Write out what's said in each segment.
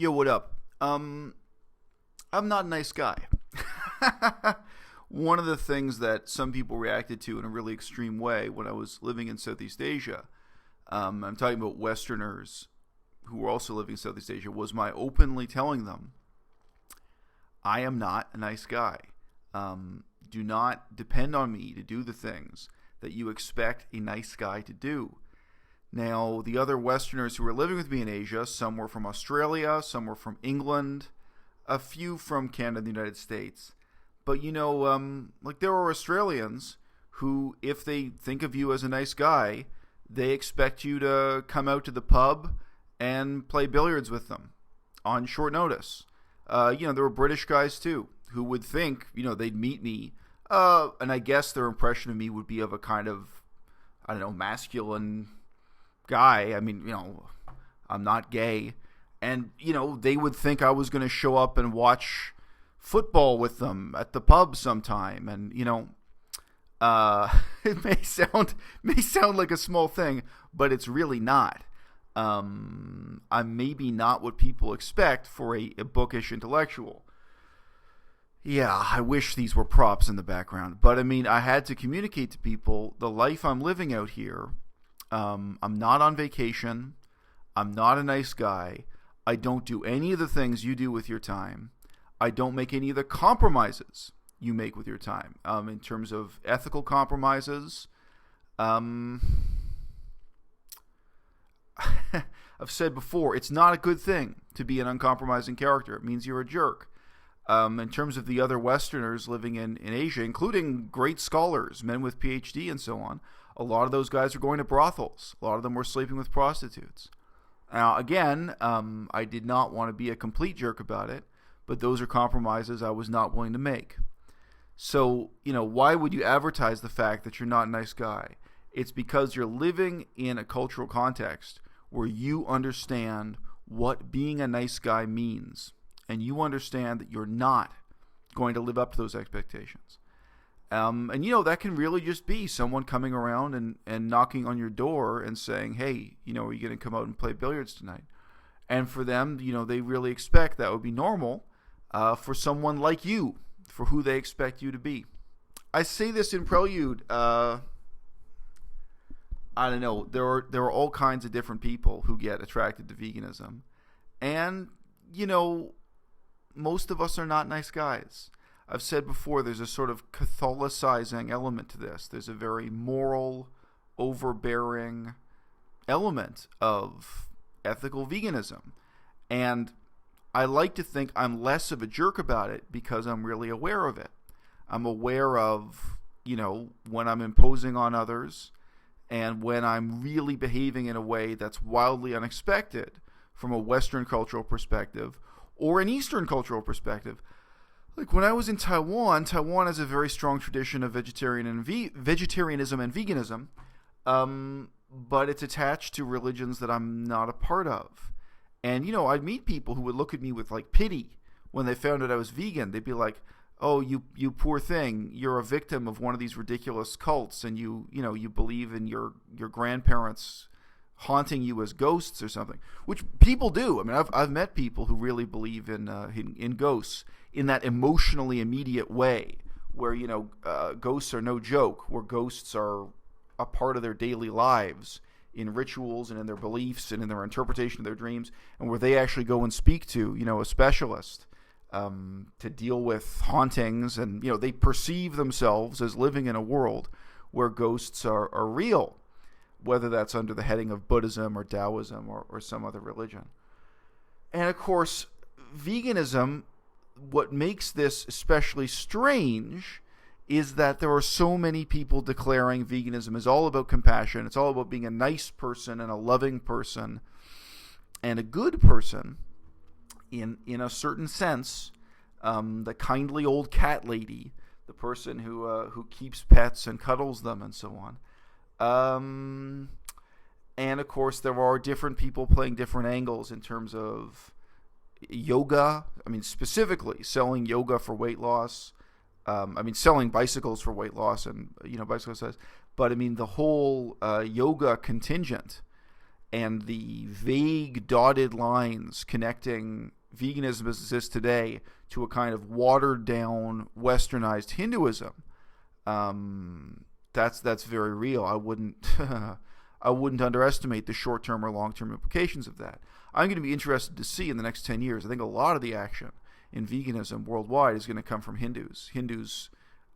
Yo, what up? I'm not a nice guy. One of the things that some people reacted to in a really extreme way when I was living in Southeast Asia, I'm talking about Westerners who were also living in Southeast Asia, was my openly telling them, I am not a nice guy. Do not depend on me to do the things that you expect a nice guy to do. Now, the other Westerners who were living with me in Asia, some were from Australia, some were from England, a few from Canada and the United States. But, there are Australians who, if they think of you as a nice guy, they expect you to come out to the pub and play billiards with them on short notice. There were British guys, too, who would think, they'd meet me. And I guess their impression of me would be of a kind of, masculine guy. I mean, I'm not gay. And, they would think I was going to show up and watch football with them at the pub sometime. And, it may sound like a small thing, but it's really not. I'm maybe not what people expect for a bookish intellectual. Yeah, I wish these were props in the background. But, I had to communicate to people the life I'm living out here. I'm not on vacation. I'm not a nice guy. I don't do any of the things you do with your time. I don't make any of the compromises you make with your time. In terms of ethical compromises, I've said before, it's not a good thing to be an uncompromising character. It means you're a jerk. In terms of the other Westerners living in Asia, including great scholars, men with PhD and so on, a lot of those guys are going to brothels. A lot of them were sleeping with prostitutes. Now, again, I did not want to be a complete jerk about it, but those are compromises I was not willing to make. So, why would you advertise the fact that you're not a nice guy? It's because you're living in a cultural context where you understand what being a nice guy means, and you understand that you're not going to live up to those expectations. That can really just be someone coming around and knocking on your door and saying, hey, are you going to come out and play billiards tonight? And for them, they really expect that would be normal for someone like you, for who they expect you to be. I say this in prelude. I don't know. There are all kinds of different people who get attracted to veganism. And, most of us are not nice guys. I've said before, there's a sort of Catholicizing element to this. There's a very moral, overbearing element of ethical veganism. And I like to think I'm less of a jerk about it because I'm really aware of it. I'm aware of, when I'm imposing on others and when I'm really behaving in a way that's wildly unexpected from a Western cultural perspective or an Eastern cultural perspective. Like when I was in Taiwan has a very strong tradition of vegetarianism and veganism, but it's attached to religions that I'm not a part of. And, I'd meet people who would look at me with, pity when they found out I was vegan. They'd be like, oh, you poor thing, you're a victim of one of these ridiculous cults, and you believe in your grandparents haunting you as ghosts or something, which people do. I've met people who really believe in ghosts in that emotionally immediate way where, ghosts are no joke, where ghosts are a part of their daily lives in rituals and in their beliefs and in their interpretation of their dreams, and where they actually go and speak to, a specialist to deal with hauntings, and, they perceive themselves as living in a world where ghosts are real, whether that's under the heading of Buddhism or Taoism or some other religion. And of course, veganism, what makes this especially strange is that there are so many people declaring veganism is all about compassion. It's all about being a nice person and a loving person and a good person in a certain sense. The kindly old cat lady, the person who keeps pets and cuddles them and so on. And of course, there are different people playing different angles in terms of yoga. Specifically selling yoga for weight loss. Selling bicycles for weight loss and, bicycle size. But, the whole yoga contingent. and the vague dotted lines connecting veganism as it exists today to a kind of watered down, westernized Hinduism, that's very real. I wouldn't I wouldn't underestimate the short-term or long-term implications of that. I'm going to be interested to see in the next 10 years. I think a lot of the action in veganism worldwide is going to come from Hindus,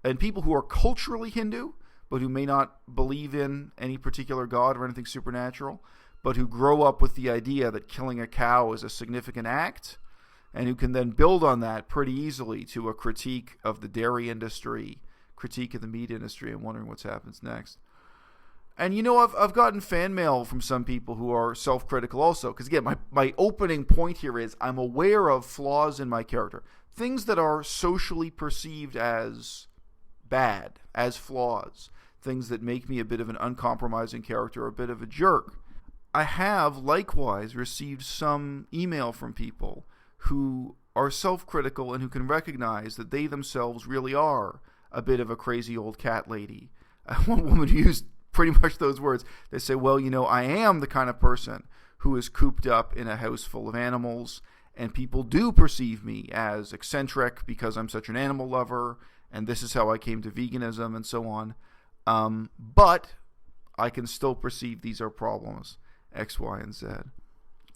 and people who are culturally Hindu, but who may not believe in any particular god or anything supernatural, but who grow up with the idea that killing a cow is a significant act, and who can then build on that pretty easily to a critique of the dairy industry, critique of the meat industry, and wondering what happens next. And I've gotten fan mail from some people who are self-critical also, because again, my opening point here is I'm aware of flaws in my character, things that are socially perceived as bad, as flaws, things that make me a bit of an uncompromising character, a bit of a jerk. I have likewise received some email from people who are self-critical and who can recognize that they themselves really are a bit of a crazy old cat lady. One woman used pretty much those words. They say, well, I am the kind of person who is cooped up in a house full of animals, and people do perceive me as eccentric because I'm such an animal lover, and this is how I came to veganism and so on. But I can still perceive these are problems, X, Y, and Z.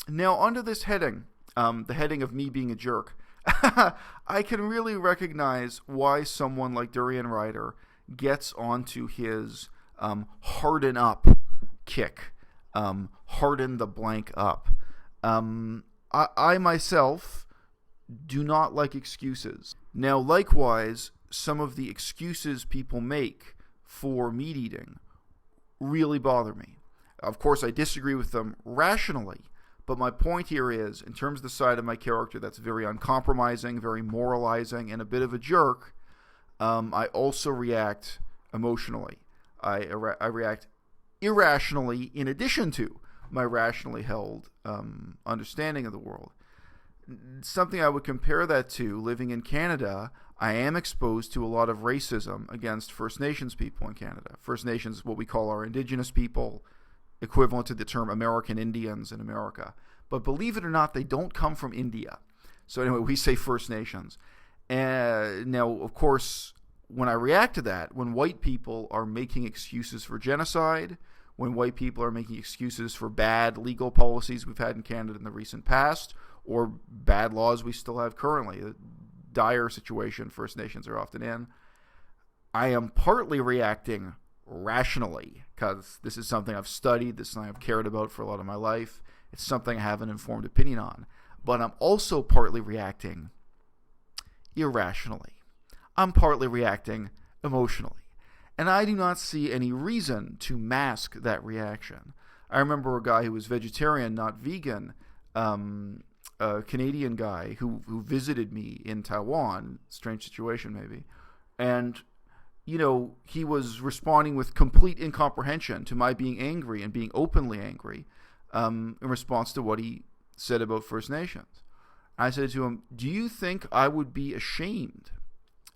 Now, under this heading, the heading of me being a jerk, I can really recognize why someone like Durian Ryder gets onto his harden up kick, harden the blank up. I myself do not like excuses. Now, likewise, some of the excuses people make for meat eating really bother me. Of course, I disagree with them rationally, but my point here is, in terms of the side of my character that's very uncompromising, very moralizing, and a bit of a jerk, I also react emotionally. I react irrationally in addition to my rationally held understanding of the world. Something I would compare that to, living in Canada, I am exposed to a lot of racism against First Nations people in Canada. First Nations, what we call our Indigenous people, equivalent to the term American Indians in America. But believe it or not, they don't come from India. So anyway, we say First Nations. Now, of course, when I react to that, when white people are making excuses for genocide, when white people are making excuses for bad legal policies we've had in Canada in the recent past, or bad laws we still have currently, a dire situation First Nations are often in, I am partly reacting rationally, because this is something I've studied, this is something I've cared about for a lot of my life, it's something I have an informed opinion on, but I'm also partly reacting irrationally. I'm partly reacting emotionally. And I do not see any reason to mask that reaction. I remember a guy who was vegetarian, not vegan, a Canadian guy who visited me in Taiwan, strange situation maybe, and he was responding with complete incomprehension to my being angry and being openly angry in response to what he said about First Nations. I said to him, do you think I would be ashamed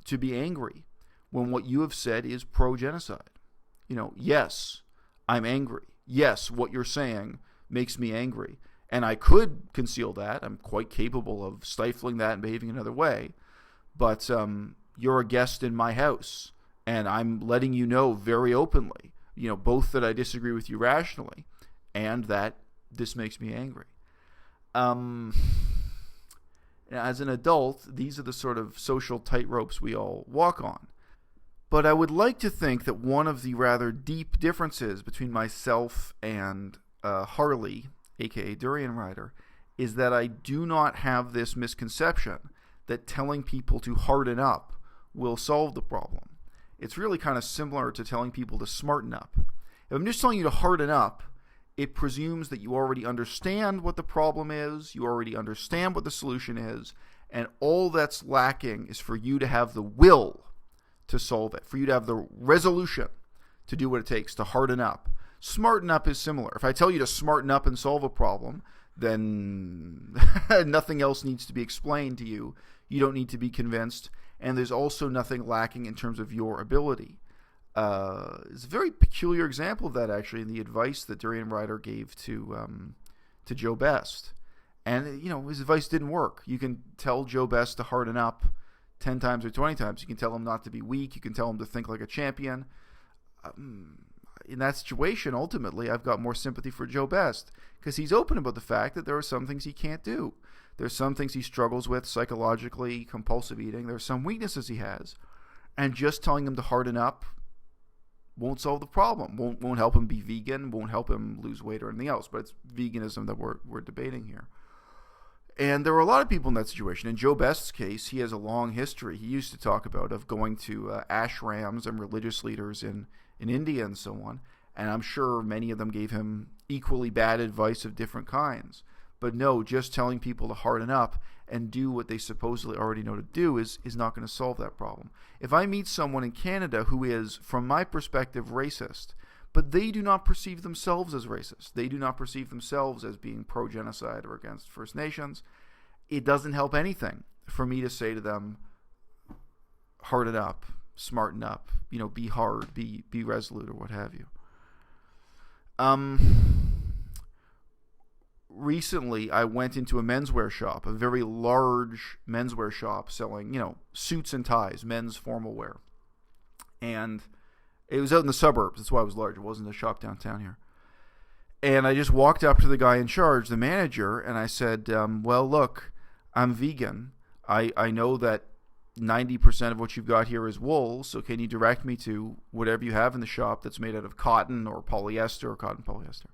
to be angry when what you have said is pro-genocide? Yes, I'm angry. Yes, what you're saying makes me angry. And I could conceal that. I'm quite capable of stifling that and behaving another way. But you're a guest in my house, and I'm letting you know very openly, both that I disagree with you rationally and that this makes me angry. As an adult, these are the sort of social tightropes we all walk on. But I would like to think that one of the rather deep differences between myself and Harley, aka Durian Ryder, is that I do not have this misconception that telling people to harden up will solve the problem. It's really kind of similar to telling people to smarten up. If I'm just telling you to harden up, it presumes that you already understand what the problem is, you already understand what the solution is, and all that's lacking is for you to have the will to solve it, for you to have the resolution to do what it takes to harden up. Smarten up is similar. If I tell you to smarten up and solve a problem, then nothing else needs to be explained to you. You don't need to be convinced, and there's also nothing lacking in terms of your ability. is a very peculiar example of that, actually, in the advice that Durian Ryder gave to Joe Best. And, his advice didn't work. You can tell Joe Best to harden up 10 times or 20 times. You can tell him not to be weak. You can tell him to think like a champion. In that situation, ultimately, I've got more sympathy for Joe Best because he's open about the fact that there are some things he can't do. There's some things he struggles with psychologically, compulsive eating. There's some weaknesses he has. And just telling him to harden up won't solve the problem. Won't help him be vegan. Won't help him lose weight or anything else. But it's veganism that we're debating here. And there were a lot of people in that situation. In Joe Best's case, he has a long history. He used to talk about of going to ashrams and religious leaders in India and so on. And I'm sure many of them gave him equally bad advice of different kinds. But no, just telling people to harden up and do what they supposedly already know to do is not going to solve that problem. If I meet someone in Canada who is, from my perspective, racist, but they do not perceive themselves as racist, they do not perceive themselves as being pro-genocide or against First Nations, it doesn't help anything for me to say to them, harden up, smarten up, be hard, be resolute, or what have you. Recently, I went into a menswear shop, a very large menswear shop selling, suits and ties, men's formal wear. And it was out in the suburbs. That's why it was large. It wasn't a shop downtown here. And I just walked up to the guy in charge, the manager, and I said, well, look, I'm vegan. I know that 90% of what you've got here is wool, so can you direct me to whatever you have in the shop that's made out of cotton or polyester or cotton polyester?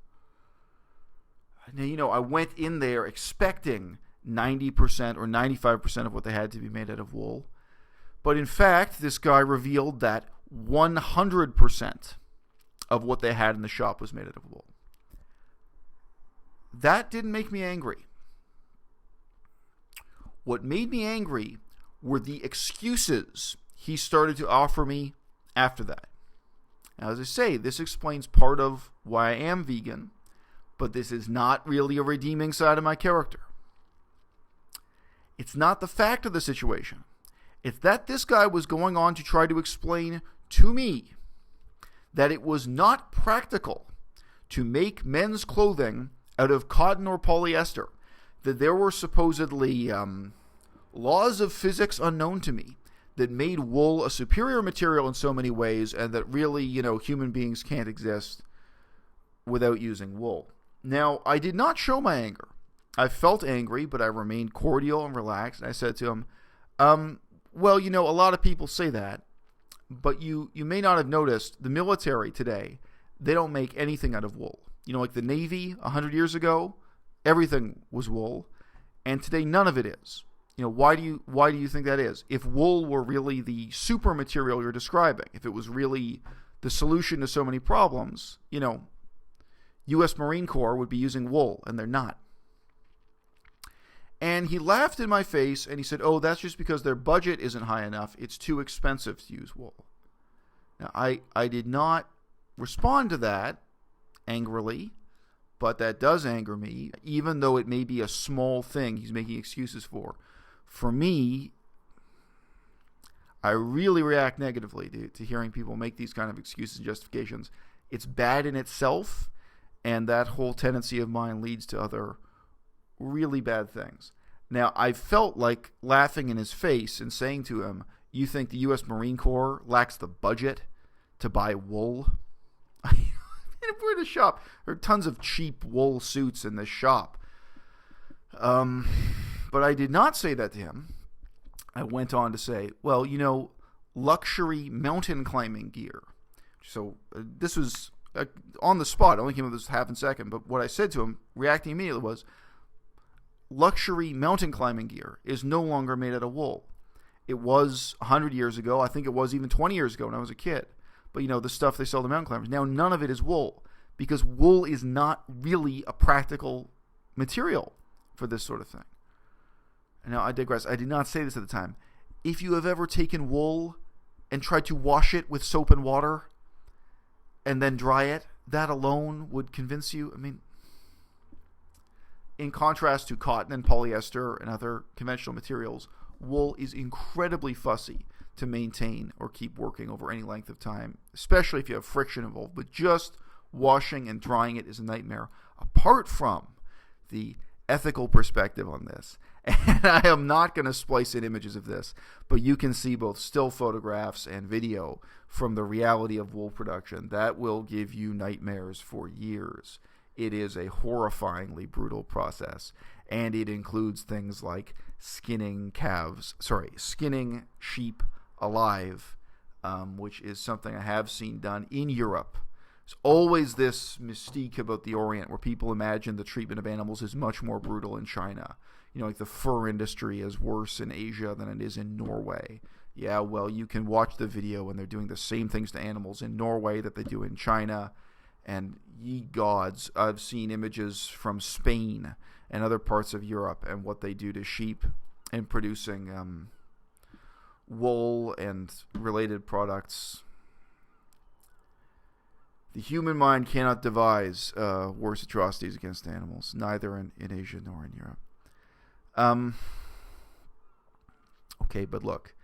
Now, I went in there expecting 90% or 95% of what they had to be made out of wool. But in fact, this guy revealed that 100% of what they had in the shop was made out of wool. That didn't make me angry. What made me angry were the excuses he started to offer me after that. Now, as I say, this explains part of why I am vegan, but this is not really a redeeming side of my character. It's not the fact of the situation. It's that this guy was going on to try to explain to me that it was not practical to make men's clothing out of cotton or polyester, that there were supposedly laws of physics unknown to me that made wool a superior material in so many ways, and that really, human beings can't exist without using wool. Now, I did not show my anger. I felt angry, but I remained cordial and relaxed. And I said to him, well, a lot of people say that, but you may not have noticed the military today, they don't make anything out of wool. Like the Navy 100 years ago, everything was wool, and today none of it is. Why do you think that is? If wool were really the super material you're describing, if it was really the solution to so many problems, U.S. Marine Corps would be using wool, and they're not. And he laughed in my face, and he said, oh, that's just because their budget isn't high enough. It's too expensive to use wool. Now, I did not respond to that angrily, but that does anger me, even though it may be a small thing he's making excuses for. For me, I really react negatively to hearing people make these kind of excuses and justifications. It's bad in itself, and that whole tendency of mine leads to other really bad things. Now, I felt like laughing in his face and saying to him, you think the U.S. Marine Corps lacks the budget to buy wool? We're in a shop. There are tons of cheap wool suits in this shop. But I did not say that to him. I went on to say, well, luxury mountain climbing gear. So this was on the spot. I only came up with this half a second. But what I said to him, reacting immediately, was, luxury mountain climbing gear is no longer made out of wool. It was 100 years ago. I think it was even 20 years ago when I was a kid. But, the stuff they sell to mountain climbers, now none of it is wool, because wool is not really a practical material for this sort of thing. And now I digress. I did not say this at the time. If you have ever taken wool and tried to wash it with soap and water and then dry it, that alone would convince you. In contrast to cotton and polyester and other conventional materials, wool is incredibly fussy to maintain or keep working over any length of time, especially if you have friction involved. But just washing and drying it is a nightmare, apart from the ethical perspective on this. And I am not going to splice in images of this, but you can see both still photographs and video from the reality of wool production. That will give you nightmares for years. It is a horrifyingly brutal process, and it includes things like skinning sheep alive, which is something I have seen done in Europe. There's always this mystique about the Orient where people imagine the treatment of animals is much more brutal in China. Like the fur industry is worse in Asia than it is in Norway. Yeah, well, you can watch the video and they're doing the same things to animals in Norway that they do in China. And ye gods, I've seen images from Spain and other parts of Europe and what they do to sheep in producing wool and related products. The human mind cannot devise worse atrocities against animals, neither in Asia nor in Europe. Okay, but look,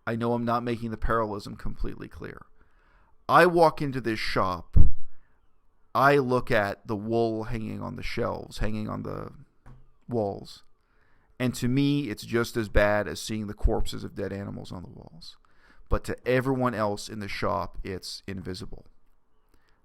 I know I'm not making the parallelism completely clear. I walk into this shop, I look at the wool hanging on the shelves, hanging on the walls, and to me, it's just as bad as seeing the corpses of dead animals on the walls. But to everyone else in the shop, it's invisible.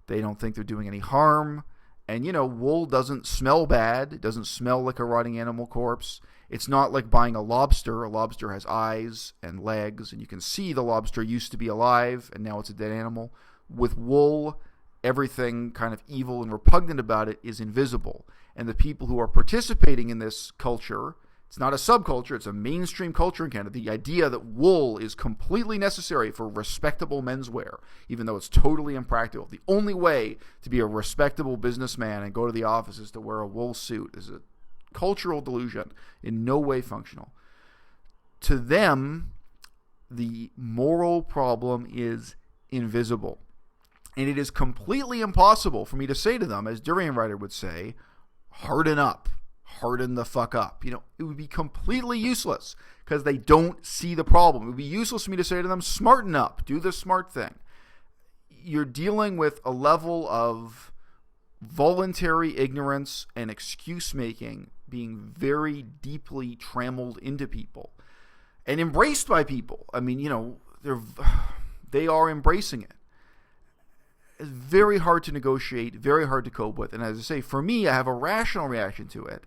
They don't think they're doing any harm. And, wool doesn't smell bad. It doesn't smell like a rotting animal corpse. It's not like buying a lobster. A lobster has eyes and legs, and you can see the lobster used to be alive, and now it's a dead animal. With wool, everything kind of evil and repugnant about it is invisible. And the people who are participating in this culture, it's not a subculture, it's a mainstream culture in Canada. The idea that wool is completely necessary for respectable menswear, even though it's totally impractical. The only way to be a respectable businessman and go to the office is to wear a wool suit. This is a cultural delusion, in no way functional. To them, the moral problem is invisible. And it is completely impossible for me to say to them, as Durian Rider would say, harden up. Harden the fuck up. It would be completely useless because they don't see the problem. It would be useless for me to say to them, smarten up, do the smart thing. You're dealing with a level of voluntary ignorance and excuse making being very deeply trammeled into people and embraced by people. I mean, they are embracing it. It's very hard to negotiate, very hard to cope with. And as I say, for me, I have a rational reaction to it,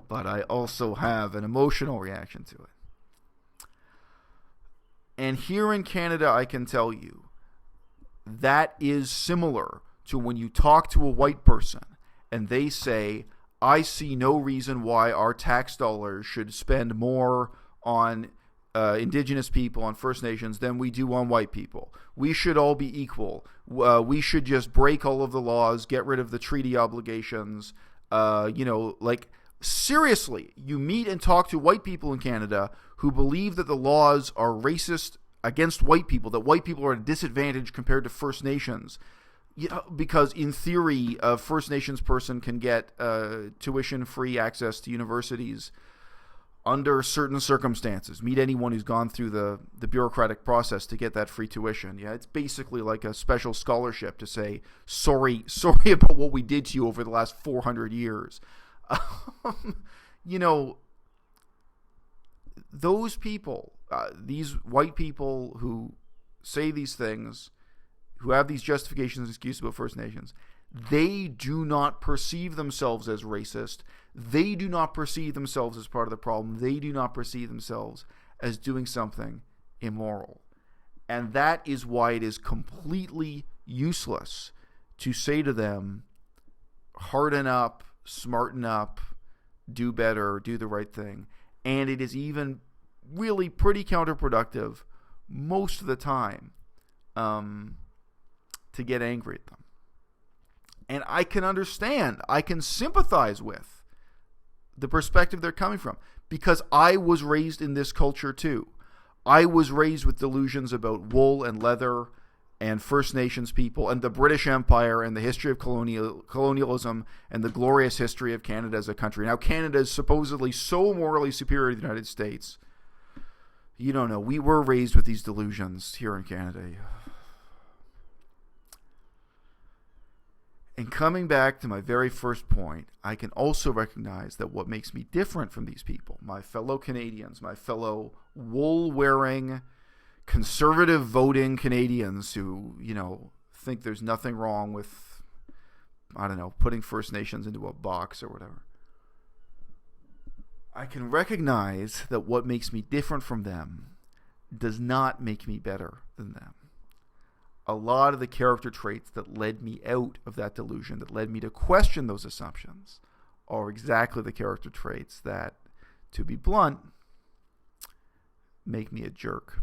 but I also have an emotional reaction to it. And here in Canada, I can tell you, that is similar to when you talk to a white person and they say, I see no reason why our tax dollars should spend more on Indigenous people, on First Nations, than we do on white people. We should all be equal. We should just break all of the laws, get rid of the treaty obligations. Seriously, you meet and talk to white people in Canada who believe that the laws are racist against white people, that white people are at a disadvantage compared to First Nations. Because in theory, a First Nations person can get tuition-free access to universities under certain circumstances. Meet anyone who's gone through the bureaucratic process to get that free tuition. Yeah, it's basically like a special scholarship to say, sorry about what we did to you over the last 400 years. Those people, these white people who say these things, who have these justifications and excuses about First Nations, they do not perceive themselves as racist. They do not perceive themselves as part of the problem. They do not perceive themselves as doing something immoral. And that is why it is completely useless to say to them, harden up, smarten up, do better, do the right thing. And it is even really pretty counterproductive most of the time to get angry at them. And I can understand, I can sympathize with the perspective they're coming from, because I was raised in this culture too. I was raised with delusions about wool and leather and First Nations people and the British Empire and the history of colonialism and the glorious history of Canada as a country. Now, Canada is supposedly so morally superior to the United States. you don't know. We were raised with these delusions here in Canada. And coming back to my very first point, I can also recognize that what makes me different from these people, my fellow Canadians, my fellow wool-wearing, conservative voting Canadians who, think there's nothing wrong with, putting First Nations into a box or whatever. I can recognize that what makes me different from them does not make me better than them. A lot of the character traits that led me out of that delusion, that led me to question those assumptions, are exactly the character traits that, to be blunt, make me a jerk.